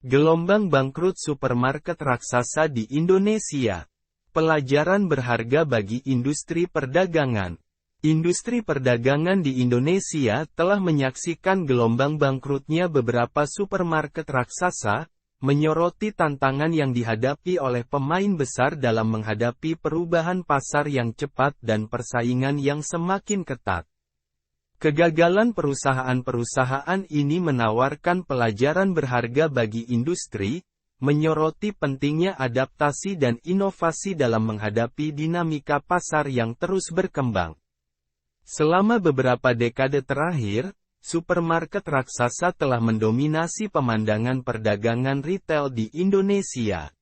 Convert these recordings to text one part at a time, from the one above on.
Gelombang bangkrut supermarket raksasa di Indonesia. Pelajaran berharga bagi industri perdagangan. Industri perdagangan di Indonesia telah menyaksikan gelombang bangkrutnya beberapa supermarket raksasa, menyoroti tantangan yang dihadapi oleh pemain besar dalam menghadapi perubahan pasar yang cepat dan persaingan yang semakin ketat. Kegagalan perusahaan-perusahaan ini menawarkan pelajaran berharga bagi industri, menyoroti pentingnya adaptasi dan inovasi dalam menghadapi dinamika pasar yang terus berkembang. Selama beberapa dekade terakhir, supermarket raksasa telah mendominasi pemandangan perdagangan retail di Indonesia.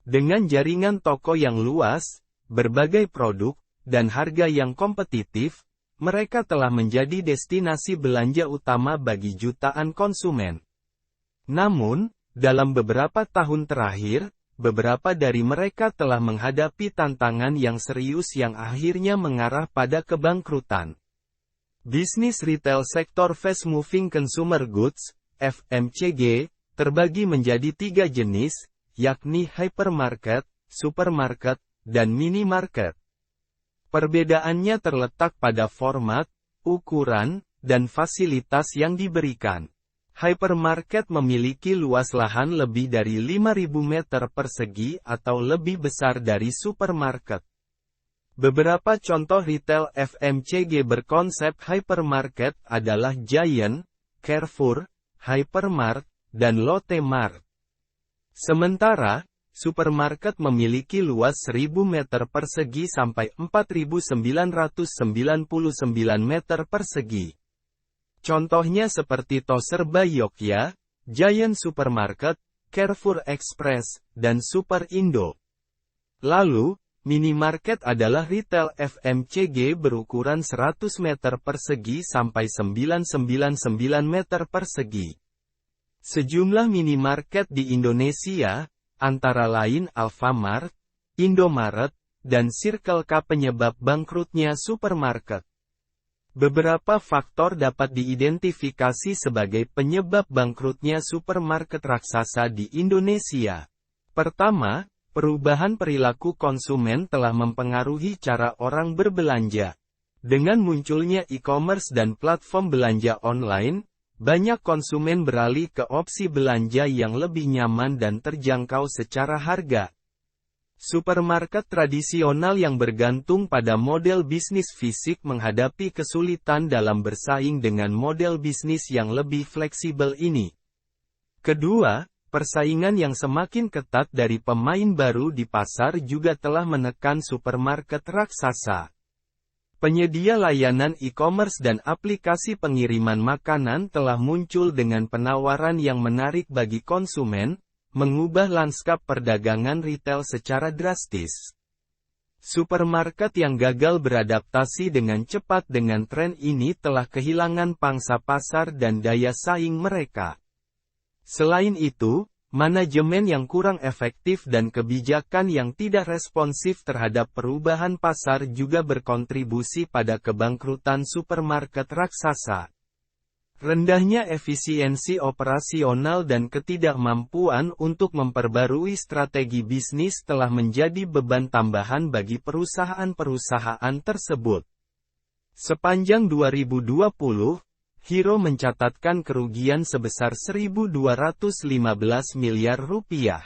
Dengan jaringan toko yang luas, berbagai produk, dan harga yang kompetitif, mereka telah menjadi destinasi belanja utama bagi jutaan konsumen. Namun, dalam beberapa tahun terakhir, beberapa dari mereka telah menghadapi tantangan yang serius yang akhirnya mengarah pada kebangkrutan. Bisnis retail sektor fast moving consumer goods, FMCG, terbagi menjadi 3 jenis, yakni hypermarket, supermarket, dan minimarket. Perbedaannya terletak pada format, ukuran, dan fasilitas yang diberikan. Hypermarket memiliki luas lahan lebih dari 5.000 meter persegi atau lebih besar dari supermarket. Beberapa contoh retail FMCG berkonsep hypermarket adalah Giant, Carrefour, Hypermart, dan Lotte Mart. Sementara, supermarket memiliki luas 1.000 meter persegi sampai 4.999 meter persegi. Contohnya seperti Toserba Yogya, Giant Supermarket, Carrefour Express, dan Super Indo. Lalu, minimarket adalah retail FMCG berukuran 100 meter persegi sampai 999 meter persegi. Sejumlah minimarket di Indonesia, antara lain Alfamart, Indomaret, dan Circle K penyebab bangkrutnya supermarket. Beberapa faktor dapat diidentifikasi sebagai penyebab bangkrutnya supermarket raksasa di Indonesia. Pertama, perubahan perilaku konsumen telah mempengaruhi cara orang berbelanja. Dengan munculnya e-commerce dan platform belanja online, banyak konsumen beralih ke opsi belanja yang lebih nyaman dan terjangkau secara harga. Supermarket tradisional yang bergantung pada model bisnis fisik menghadapi kesulitan dalam bersaing dengan model bisnis yang lebih fleksibel ini. Kedua, persaingan yang semakin ketat dari pemain baru di pasar juga telah menekan supermarket raksasa. Penyedia layanan e-commerce dan aplikasi pengiriman makanan telah muncul dengan penawaran yang menarik bagi konsumen, mengubah lanskap perdagangan retail secara drastis. Supermarket yang gagal beradaptasi dengan cepat dengan tren ini telah kehilangan pangsa pasar dan daya saing mereka. Selain itu, manajemen yang kurang efektif dan kebijakan yang tidak responsif terhadap perubahan pasar juga berkontribusi pada kebangkrutan supermarket raksasa. Rendahnya efisiensi operasional dan ketidakmampuan untuk memperbarui strategi bisnis telah menjadi beban tambahan bagi perusahaan-perusahaan tersebut. Sepanjang 2020, Hero mencatatkan kerugian sebesar 1.215 miliar rupiah.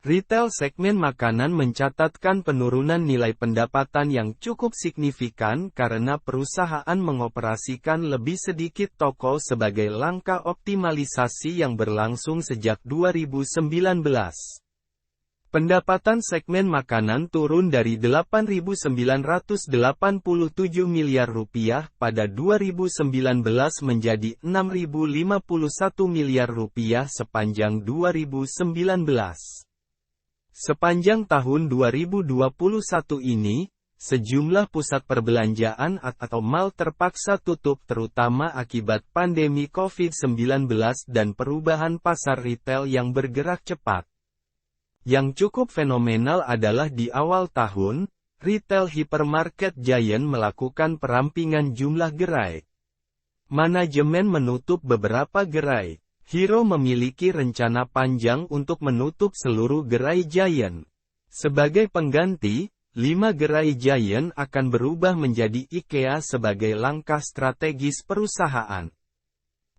Retail segmen makanan mencatatkan penurunan nilai pendapatan yang cukup signifikan karena perusahaan mengoperasikan lebih sedikit toko sebagai langkah optimalisasi yang berlangsung sejak 2019. Pendapatan segmen makanan turun dari 8.987 miliar rupiah pada 2019 menjadi 6.051 miliar rupiah sepanjang 2019. Sepanjang tahun 2021 ini, sejumlah pusat perbelanjaan atau mal terpaksa tutup terutama akibat pandemi COVID-19 dan perubahan pasar retail yang bergerak cepat. Yang cukup fenomenal adalah di awal tahun, retail hypermarket Giant melakukan perampingan jumlah gerai. Manajemen menutup beberapa gerai. Hero memiliki rencana panjang untuk menutup seluruh gerai Giant. Sebagai pengganti, 5 gerai Giant akan berubah menjadi IKEA sebagai langkah strategis perusahaan.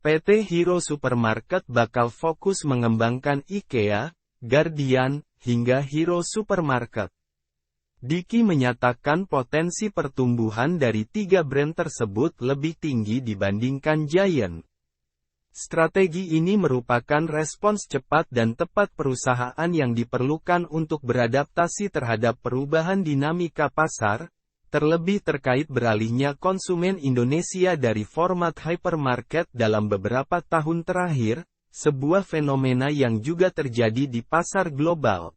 PT Hero Supermarket bakal fokus mengembangkan IKEA, Guardian, hingga Hero Supermarket. Diki menyatakan potensi pertumbuhan dari 3 brand tersebut lebih tinggi dibandingkan Giant. Strategi ini merupakan respons cepat dan tepat perusahaan yang diperlukan untuk beradaptasi terhadap perubahan dinamika pasar, terlebih terkait beralihnya konsumen Indonesia dari format hypermarket dalam beberapa tahun terakhir, sebuah fenomena yang juga terjadi di pasar global.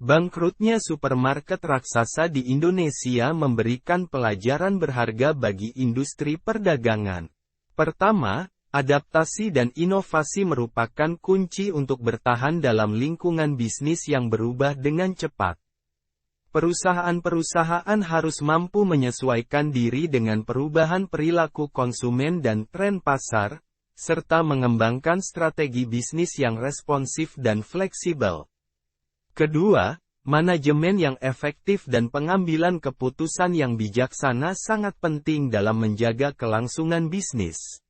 Bangkrutnya supermarket raksasa di Indonesia memberikan pelajaran berharga bagi industri perdagangan. Pertama, adaptasi dan inovasi merupakan kunci untuk bertahan dalam lingkungan bisnis yang berubah dengan cepat. Perusahaan-perusahaan harus mampu menyesuaikan diri dengan perubahan perilaku konsumen dan tren pasar, serta mengembangkan strategi bisnis yang responsif dan fleksibel. Kedua, manajemen yang efektif dan pengambilan keputusan yang bijaksana sangat penting dalam menjaga kelangsungan bisnis.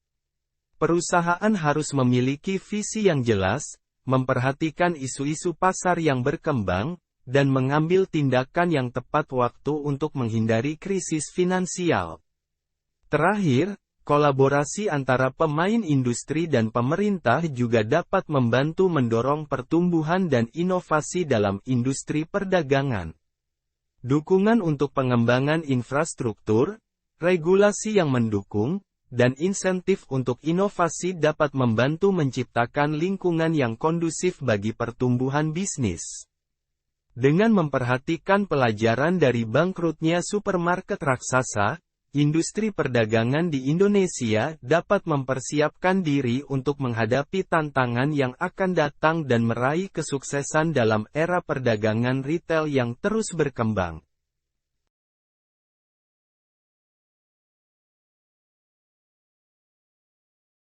Perusahaan harus memiliki visi yang jelas, memperhatikan isu-isu pasar yang berkembang, dan mengambil tindakan yang tepat waktu untuk menghindari krisis finansial. Terakhir, kolaborasi antara pemain industri dan pemerintah juga dapat membantu mendorong pertumbuhan dan inovasi dalam industri perdagangan. Dukungan untuk pengembangan infrastruktur, regulasi yang mendukung, dan insentif untuk inovasi dapat membantu menciptakan lingkungan yang kondusif bagi pertumbuhan bisnis. Dengan memperhatikan pelajaran dari bangkrutnya supermarket raksasa, industri perdagangan di Indonesia dapat mempersiapkan diri untuk menghadapi tantangan yang akan datang dan meraih kesuksesan dalam era perdagangan retail yang terus berkembang.